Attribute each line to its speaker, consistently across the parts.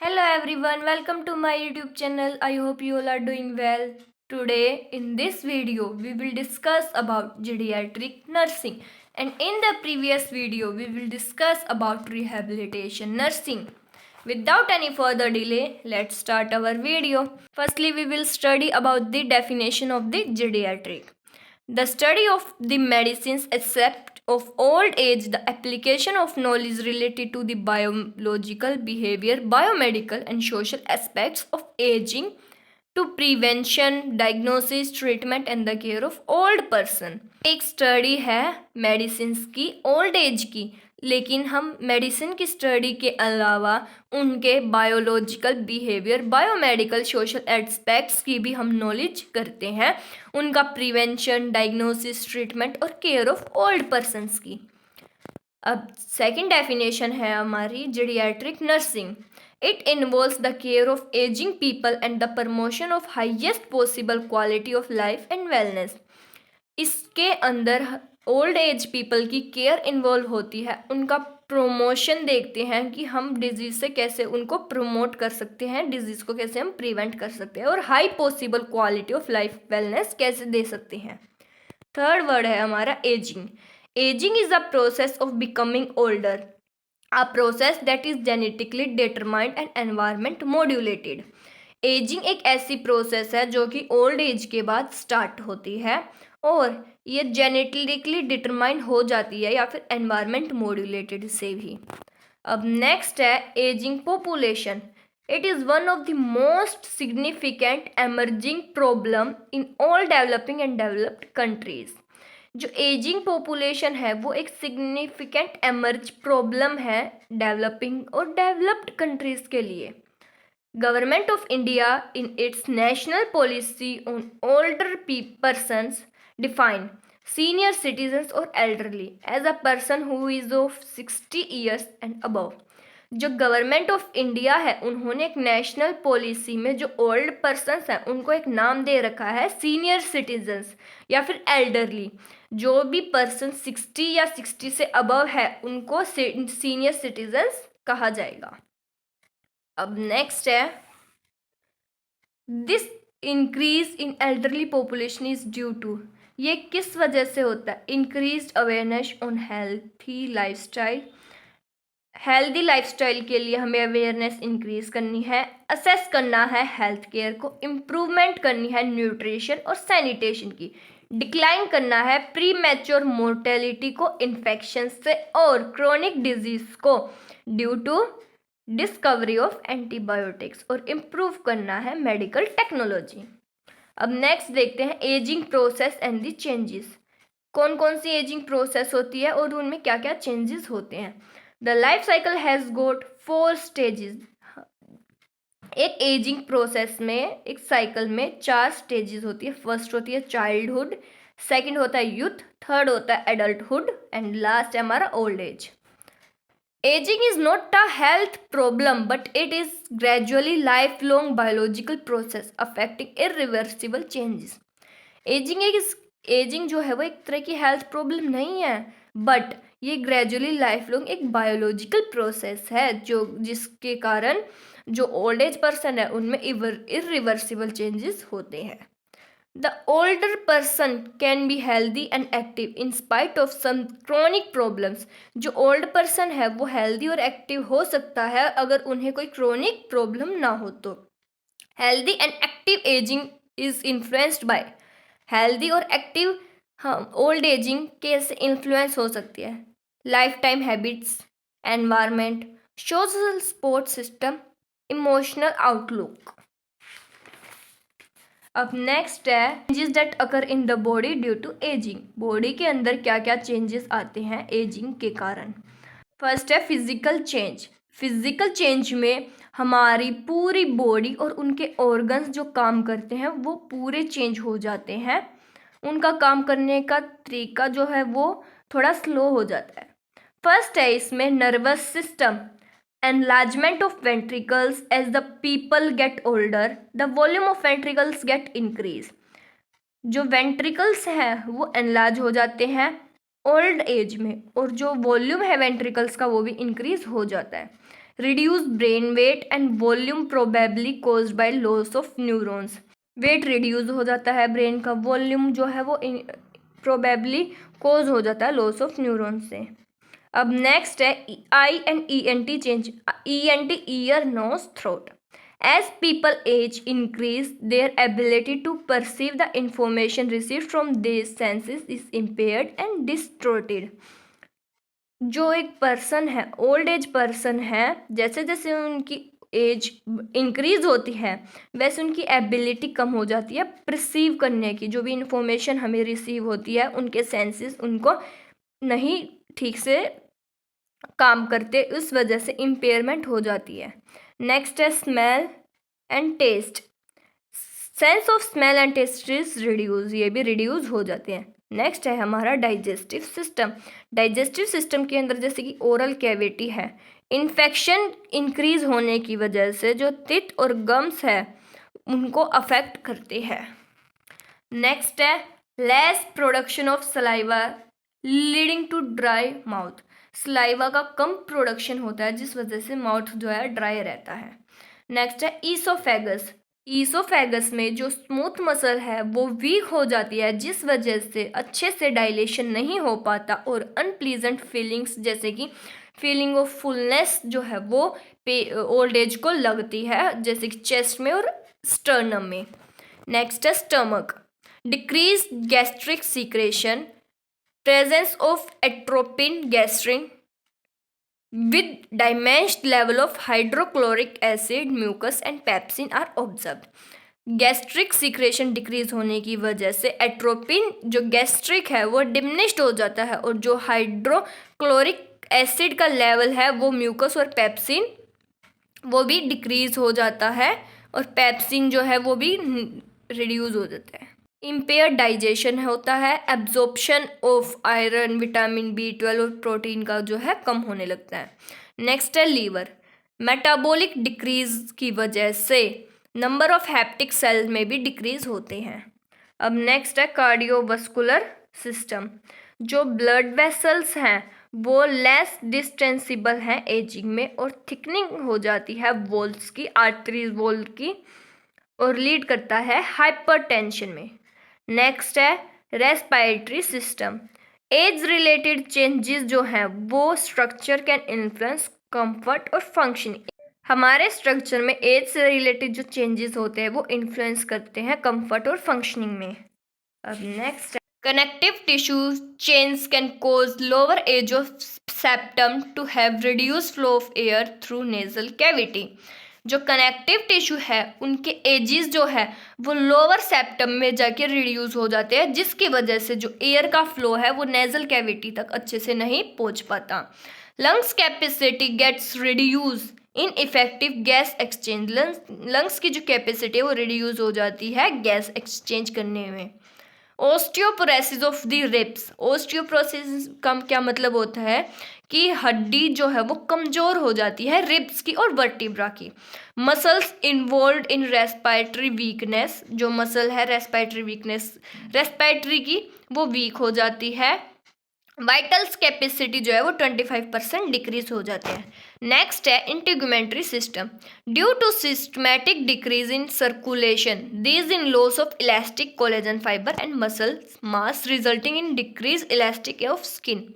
Speaker 1: Hello everyone, welcome to my YouTube channel. I hope you all are doing well. Today in this video we will discuss about geriatric nursing, and in the previous video we will discuss about rehabilitation nursing. Without any further delay, let's start our video. Firstly, we will study about the definition of the geriatric. The study of the medicines except of old age, the application of knowledge related to the biological, behavior, biomedical and social aspects of aging to prevention, diagnosis, treatment and the care of old person. एक study है medicines की old age की, लेकिन हम medicine की study के अलावा उनके biological, behaviour, biomedical, social aspects की भी हम नॉलेज करते हैं, उनका प्रिवेंशन, डायग्नोसिस, ट्रीटमेंट और केयर ऑफ ओल्ड पर्सनस की। अब सेकंड डेफिनेशन है हमारी geriatric nursing. It involves the care of ageing people and the promotion of highest possible quality of life and wellness. इसके अंदर ओल्ड एज पीपल की care involve होती है, उनका प्रोमोशन देखते हैं कि हम डिजीज़ से कैसे उनको प्रमोट कर सकते हैं, डिजीज़ को कैसे हम प्रिवेंट कर सकते हैं और high possible quality of life wellness कैसे दे सकते हैं। थर्ड वर्ड है हमारा ageing. Ageing is a process of becoming older, a process that is genetically determined and environment modulated. Ageing एक ऐसी प्रोसेस है जो कि ओल्ड एज के बाद स्टार्ट होती है और ये जेनेटिकली डिटरमाइन हो जाती है या फिर एनवायरमेंट मॉड्यूलेटेड से भी। अब नेक्स्ट है ageing population. It is one of the most significant emerging problem in all developing and developed countries. जो एजिंग पॉपुलेशन है वो एक सिग्निफिकेंट एमर्ज प्रॉब्लम है डेवलपिंग और डेवलप्ड कंट्रीज के लिए। Government of India in its national policy on older persons define senior citizens or elderly as a person who is of 60 years and above। जो government of India है उन्होंने एक national policy में जो old persons हैं उनको एक नाम दे रखा है सीनियर सिटीजन्स या फिर एल्डरली। जो भी पर्सन 60 या 60 से अबव है उनको सीनियर सिटीजन्स कहा जाएगा। अब नेक्स्ट है this increase in elderly population is due to, ये किस वजह से होता है? Increase awareness on healthy lifestyle. Healthy lifestyle के लिए हमें अवेयरनेस इंक्रीज करनी है, असेस करना है हेल्थ केयर को, इम्प्रूवमेंट करनी है न्यूट्रिशन और सैनिटेशन की, डिक्लाइन करना है प्री मैच्योर मोर्टेलिटी को इन्फेक्शन से और क्रोनिक डिजीज को due to discovery of antibiotics और इम्प्रूव करना है मेडिकल टेक्नोलॉजी। अब नेक्स्ट देखते हैं ageing process and the changes. कौन कौन सी एजिंग प्रोसेस होती है और उनमें क्या क्या चेंजेस होते हैं। The life cycle has got 4 stages. एक एजिंग प्रोसेस में, एक साइकिल में 4 स्टेजेस होती है। फर्स्ट होती है चाइल्डहुड, सेकंड होता है यूथ, थर्ड होता है एडल्टहुड एंड लास्ट है हमारा old age. Aging is not a health problem, but it is gradually lifelong biological process affecting irreversible changes. Ageing जो है वो एक तरह की हेल्थ प्रॉब्लम नहीं है, बट ये ग्रेजुअली लाइफ लॉन्ग एक बायोलॉजिकल प्रोसेस है जो जिसके कारण जो ओल्ड एज पर्सन है उनमें इरिवर्सिबल चेंजेस होते हैं। The older person can be healthy and active in spite of some chronic problems। जो old person है वो healthy और active हो सकता है अगर उन्हें कोई chronic problem ना हो तो। Healthy and active aging is influenced by, healthy और active old aging कैसे influence हो सकती है? Lifetime habits, environment, social support system, emotional outlook। अब नेक्स्ट है changes that occur in the body due to ageing. Body के अंदर क्या क्या चेंजेस आते हैं एजिंग के कारण। फर्स्ट है फिजिकल चेंज। फिजिकल चेंज में हमारी पूरी बॉडी और उनके ऑर्गन्स जो काम करते हैं वो पूरे चेंज हो जाते हैं, उनका काम करने का तरीका जो है वो थोड़ा स्लो हो जाता है। फर्स्ट है इसमें nervous system. Enlargement of ventricles as the people get older, the volume of ventricles get increase। जो वेंट्रिकल्स हैं वो एनलार्ज हो जाते हैं ओल्ड एज में और जो वॉल्यूम है वेंट्रिकल्स का वो भी इंक्रीज हो जाता है। Reduce brain weight and volume probably caused by loss of neurons. Weight reduce हो जाता है, ब्रेन का वॉल्यूम जो है वो प्रोबेबली कोज हो जाता है लॉस ऑफ न्यूरॉन से। अब नेक्स्ट है eye and E N T change. E N T ear, nose, throat. As people age increase, their ability to perceive the information received from these senses is impaired and distorted. जो एक person है, old age person है, जैसे जैसे उनकी as increase होती है वैसे उनकी एबिलिटी कम हो जाती है परसीव करने की। जो भी इंफॉर्मेशन हमें रिसीव होती है उनके सेंसेस उनको नहीं ठीक से काम करते, उस वजह से इम्पेयरमेंट हो जाती है। नेक्स्ट है smell and taste. Sense of smell and taste is reduce, ये भी रिड्यूस हो जाते हैं। नेक्स्ट है हमारा डाइजेस्टिव सिस्टम। डाइजेस्टिव सिस्टम के अंदर जैसे कि ओरल कैविटी है, इन्फेक्शन इंक्रीज होने की वजह से जो टिथ और गम्स है उनको अफेक्ट करते हैं। नेक्स्ट है less production of saliva leading to dry mouth. Saliva का कम प्रोडक्शन होता है जिस वजह से माउथ जो है ड्राई रहता है। नेक्स्ट है ईसोफेगस। ईसोफेगस में जो स्मूथ मसल है वो वीक हो जाती है जिस वजह से अच्छे से डायलेशन नहीं हो पाता और अनप्लीजेंट फीलिंग्स जैसे कि फीलिंग ऑफ फुलनेस जो है वो ओल्ड एज को लगती है, जैसे कि चेस्ट में और स्टर्नम में। नेक्स्ट है stomach. Decrease gastric secretion, presence of atropine gastrin with diminished level of hydrochloric acid, mucus and pepsin are observed. Gastric secretion decrease होने की वजह से एट्रोपिन जो गैस्ट्रिक है वो डिमिनिश्ड हो जाता है और जो हाइड्रोक्लोरिक एसिड का लेवल है वो म्यूकस और पेप्सिन वो भी डिक्रीज हो जाता है और पेप्सिन जो है वो भी रिड्यूस हो जाता है। इम्पेयर डाइजेशन होता है, absorption of iron, vitamin B12 और प्रोटीन का जो है कम होने लगता है। नेक्स्ट है लीवर। मेटाबॉलिक डिक्रीज की वजह से नंबर ऑफ हैप्टिक सेल में भी डिक्रीज होते हैं। अब नेक्स्ट है कार्डियोवास्कुलर सिस्टम। जो ब्लड वेसल्स हैं वो लेस डिस्टेंसिबल हैं एजिंग में और थिकनिंग हो जाती है वॉल्स की, आर्टरीज वॉल की, और लीड करता है हाइपरटेंशन में। नेक्स्ट है respiratory system. Age related changes जो हैं वो स्ट्रक्चर कैन इन्फ्लुएंस कंफर्ट और फंक्शनिंग। हमारे स्ट्रक्चर में एज से रिलेटेड जो चेंजेस होते हैं वो इन्फ्लुएंस करते हैं कंफर्ट और फंक्शनिंग में। अब next connective tissue change can cause lower edge of septum to have reduce flow of air through nasal cavity. जो कनेक्टिव टिश्यू है उनके एजेस जो है वो लोअर सेप्टम में जाके रिड्यूस हो जाते हैं जिसकी वजह से जो एयर का फ्लो है वो नेजल कैविटी तक अच्छे से नहीं पहुंच पाता। Lungs capacity gets reduce ineffective gas exchange. Lungs की जो कैपेसिटी है वो रिड्यूस हो जाती है गैस एक्सचेंज करने में। Osteoporosis of the ribs. Osteoporosis का क्या मतलब होता है कि हड्डी जो है वो कमज़ोर हो जाती है रिब्स की और वर्टिब्रा की। Muscles involve in respiratory weakness. जो मसल है रेस्पिरेटरी वीकनेस, रेस्पिरेटरी की वो वीक हो जाती है। वाइटल्स कैपेसिटी जो है वो 25% डिक्रीज हो जाते हैं। नेक्स्ट है integumentary system. Due to systematic decrease in circulation these in loss of elastic collagen fiber and muscle mass resulting in decrease elastic of skin.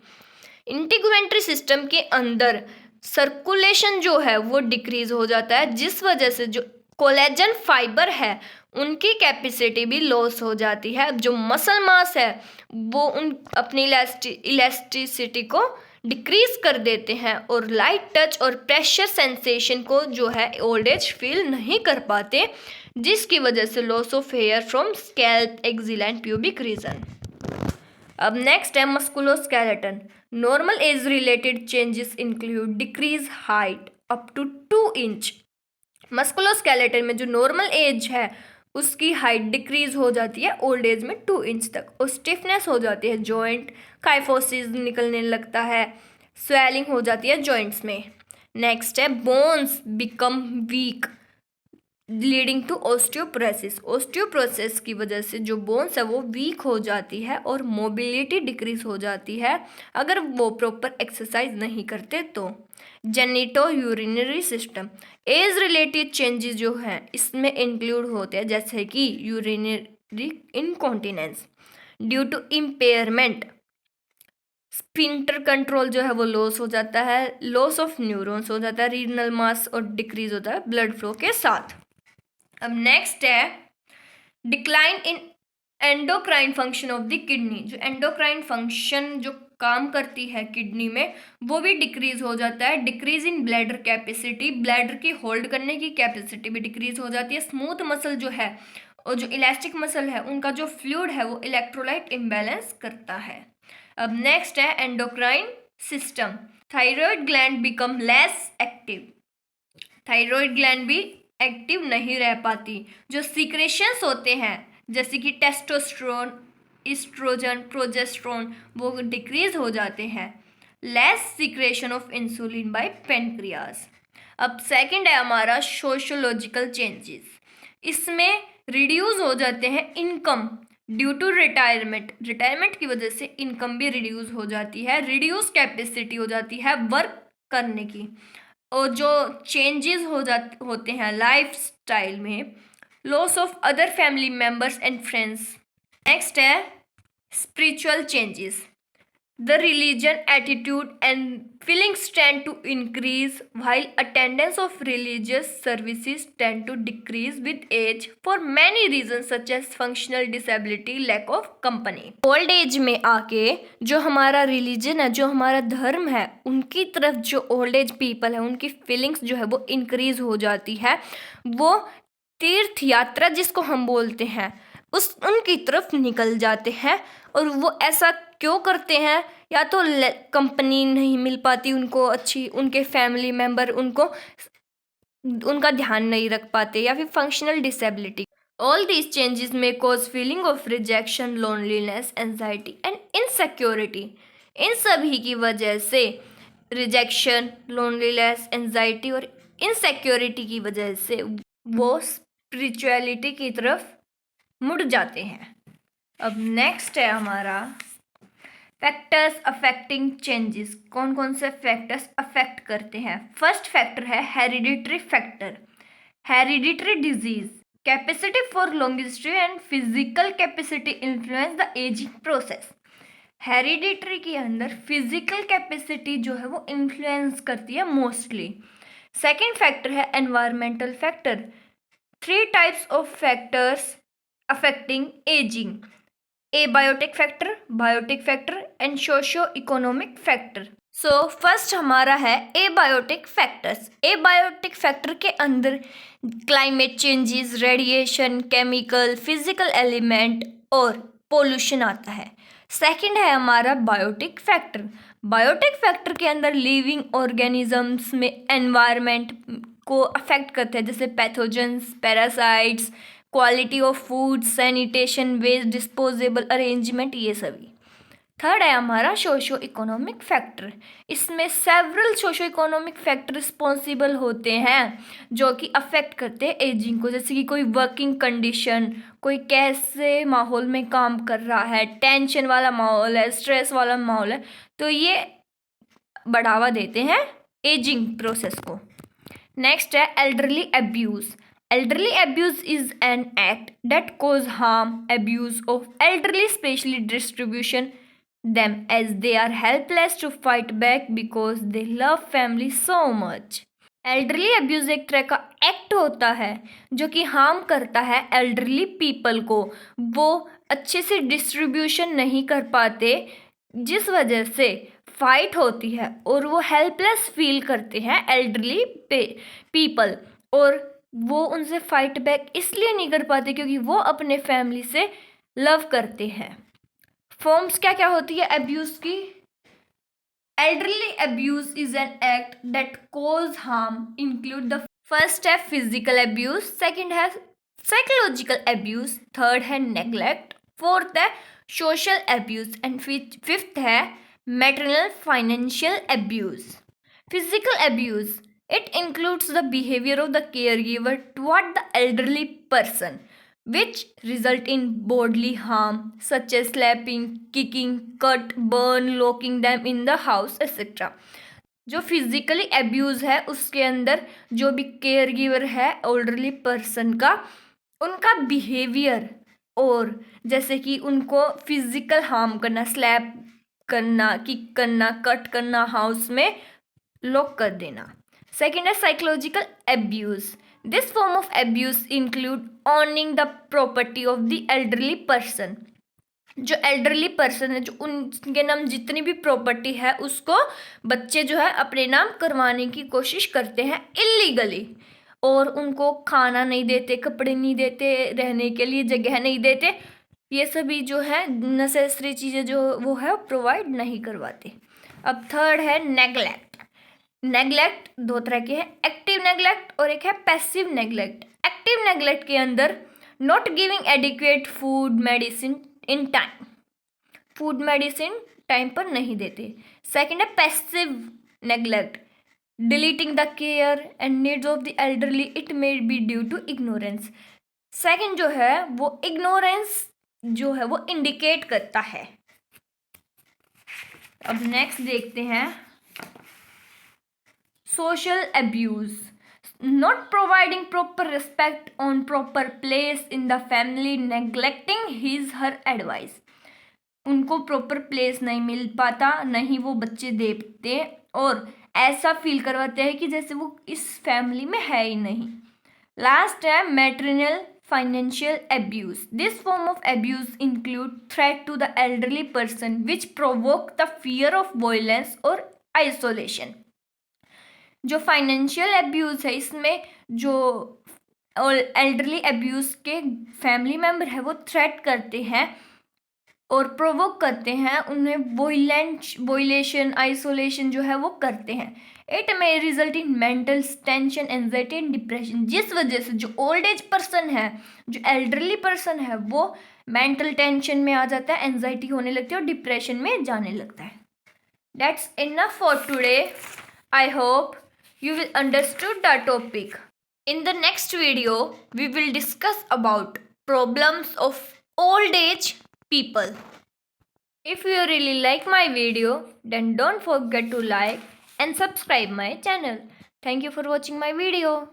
Speaker 1: Integumentary system के अंदर सर्कुलेशन जो है वो डिक्रीज हो जाता है जिस वजह से जो कोलेजन फाइबर है उनकी कैपेसिटी भी लॉस हो जाती है। जो मसल मास है वो उन अपनी इलास्टिसिटी को डिक्रीज कर देते हैं और लाइट टच और प्रेशर सेंसेशन को जो है ओल्ड एज फील नहीं कर पाते जिसकी वजह से loss of hair from scalp, axilla and pubic region. अब नेक्स्ट है musculoskeleton. Normal age related changes include decrease height up to 2 inch. Musculoskeleton में जो नॉर्मल एज है उसकी हाइट डिक्रीज हो जाती है ओल्ड एज में 2 इंच तक और स्टिफनेस हो जाती है जॉइंट, काइफोसिस निकलने लगता है, स्वेलिंग हो जाती है जॉइंट्स में। नेक्स्ट है bones become weak. Leading to osteoporosis. Osteoporosis की वजह से जो बोन्स है वो वीक हो जाती है और मोबिलिटी डिक्रीज हो जाती है अगर वो प्रॉपर एक्सरसाइज नहीं करते तो। Genito urinary system, age related changes जो हैं इसमें इंक्लूड होते हैं, जैसे कि urinary incontinence due to impairment, sphincter control जो है वो लॉस हो जाता है, लॉस ऑफ न्यूरॉन्स हो जाता है, रीनल मास और डिक्रीज होता है ब्लड फ्लो के साथ। अब नेक्स्ट है decline in endocrine function of the kidney. जो एंडोक्राइन फंक्शन जो काम करती है किडनी में वो भी डिक्रीज हो जाता है। Decrease in bladder capacity, bladder की होल्ड करने की कैपेसिटी भी डिक्रीज हो जाती है। स्मूथ मसल जो है और जो इलास्टिक मसल है उनका जो फ्लूइड है वो इलेक्ट्रोलाइट इम्बैलेंस करता है। अब नेक्स्ट है endocrine system. Thyroid gland become less active, thyroid gland भी एक्टिव नहीं रह पाती। जो सीक्रेशंस होते हैं जैसे कि टेस्टोस्टेरोन, इस्ट्रोजन, प्रोजेस्टेरोन वो डिक्रीज हो जाते हैं। Less secretion of insulin by pancreas. अब सेकंड है हमारा सोशियोलॉजिकल चेंजेस। इसमें रिड्यूस हो जाते हैं income due to retirement, retirement की वजह से इनकम भी रिड्यूस हो जाती है। रिड्यूस कैपेसिटी हो जाती है वर्क करने की। और जो चेंजेस होते हैं लाइफ स्टाइल में, loss of other family members and friends. Next है spiritual changes. The religion attitude and feelings tend to increase while attendance of religious services tend to decrease with age for many reasons such as functional disability, lack of company. Old age में आके जो हमारा religion है, जो हमारा धर्म है, उनकी तरफ जो ओल्ड एज पीपल है उनकी फीलिंग्स जो है वो इंक्रीज हो जाती है। वो तीर्थ यात्रा जिसको हम बोलते हैं उनकी तरफ निकल जाते हैं। और वो ऐसा क्यों करते हैं? या तो कंपनी नहीं मिल पाती उनको अच्छी, उनके फैमिली मेम्बर उनका ध्यान नहीं रख पाते, या फिर functional disability. All these changes में cause feeling of rejection, loneliness, anxiety and insecurity. इन सभी की वजह से रिजेक्शन, लोनलीनेस, एंजाइटी और इनसिक्योरिटी की वजह से वो स्पिरिचुअलिटी की तरफ मुड़ जाते हैं। अब नेक्स्ट है हमारा फैक्टर्स अफेक्टिंग चेंजेस। कौन कौन से फैक्टर्स अफेक्ट करते हैं? फर्स्ट फैक्टर है hereditary factor. Hereditary disease, capacity for longevity and physical capacity influence the ageing process. Hereditary के अंदर फिजिकल कैपेसिटी जो है वो इन्फ्लुएंस करती है मोस्टली। सेकेंड फैक्टर है environmental factor. 3 types of factors affecting aging: abiotic factor, biotic factor and socio-economic factor. So first हमारा है abiotic factors. abiotic factor के अंदर climate changes, radiation, chemical, physical element और pollution आता है। सेकेंड है हमारा बायोटिक फैक्टर। बायोटिक फैक्टर के अंदर लिविंग ऑर्गेनिजम्स में एनवायरनमेंट को अफेक्ट करते हैं, जैसे pathogens, parasites, quality of food, sanitation, waste disposable arrangement, ये सभी। थर्ड है हमारा सोशो इकोनॉमिक फैक्टर। इसमें several socio economic factor responsible होते हैं जो कि अफेक्ट करते हैं एजिंग को, जैसे कि कोई वर्किंग कंडीशन, कोई कैसे माहौल में काम कर रहा है, टेंशन वाला माहौल है, स्ट्रेस वाला माहौल है, तो ये बढ़ावा देते हैं एजिंग प्रोसेस को। नेक्स्ट है elderly abuse. Elderly abuse is an act that cause harm, abuse of elderly, especially distribution them as they are helpless to fight back because they love family so much. Elderly abuse एक तरह का act होता है जो कि harm करता है elderly people को। वो अच्छे से डिस्ट्रीब्यूशन नहीं कर पाते जिस वजह से फाइट होती है और वो हेल्पलेस फील करते हैं एल्डरली पीपल, और वो उनसे फाइट बैक इसलिए नहीं कर पाते क्योंकि वो अपने फैमिली से लव करते हैं। फॉर्म्स क्या क्या होती है अब्यूज़ की? Elderly abuse is an act that cause harm include the first है फिजिकल अब्यूज़, सेकंड है साइकोलॉजिकल अब्यूज़, थर्ड है नेग्लेक्ट, फोर्थ है सोशल अब्यूज़ एंड फिफ्थ है maternal financial abuse. Physical abuse It includes the behavior of the caregiver toward the elderly person, which result in bodily harm such as slapping, kicking, cut, burn, locking them in the house, etc. जो physically abuse है उसके अंदर जो भी care giver है elderly person का, उनका behaviour, और जैसे कि उनको फिजिकल हार्म करना, स्लैप करना, किक करना, कट करना, हाउस में लॉक कर देना. सेकेंड है psychological abuse. This form of abuse include ऑनिंग the property of the elderly person. जो एल्डरली पर्सन है, जो उनके नाम जितनी भी प्रॉपर्टी है उसको बच्चे जो है अपने नाम करवाने की कोशिश करते हैं इलीगली, और उनको खाना नहीं देते, कपड़े नहीं देते, रहने के लिए जगह नहीं देते, ये सभी जो है नेसेसरी चीज़ें जो वो है प्रोवाइड नहीं करवाते. अब थर्ड है नेगलेक्ट. नेगलेक्ट दो तरह के हैं, एक्टिव नेगलेक्ट और एक है पैसिव नेगलेक्ट. एक्टिव नेगलेक्ट के अंदर not giving adequate food medicine in time, food medicine time पर नहीं देते. सेकेंड है passive neglect, deleting the care and needs of the elderly, it may be due to ignorance. Second जो है वो ignorance जो है वो इंडिकेट करता है. अब नेक्स्ट देखते हैं social abuse. Not providing proper respect on proper place in the family, neglecting his her advice. उनको प्रॉपर प्लेस नहीं मिल पाता, नहीं वो बच्चे देते, और ऐसा फील करवाते हैं कि जैसे वो इस फैमिली में है ही नहीं. लास्ट है maternal financial abuse. This form of abuse include threat to the elderly person which provoke the fear of violence और आइसोलेशन. जो फाइनेंशियल एब्यूज़ है इसमें जो एल्डरली एब्यूज़ के फैमिली मेम्बर है वो थ्रेट करते हैं और प्रोवोक करते हैं, उन्हें वोइलेशन, आइसोलेशन जो है वो करते हैं. It may result in mental tension, anxiety and depression. जिस वजह से जो ओल्ड एज पर्सन है, जो एल्डरली पर्सन है, वो मेंटल टेंशन में आ जाता है, एंजाइटी होने लगती है और डिप्रेशन में जाने लगता है. That's enough for today. I hope you will understood the topic. In the next video, we will discuss about problems of old age people. If you really like my video, then don't forget to like and subscribe my channel. Thank you for watching my video.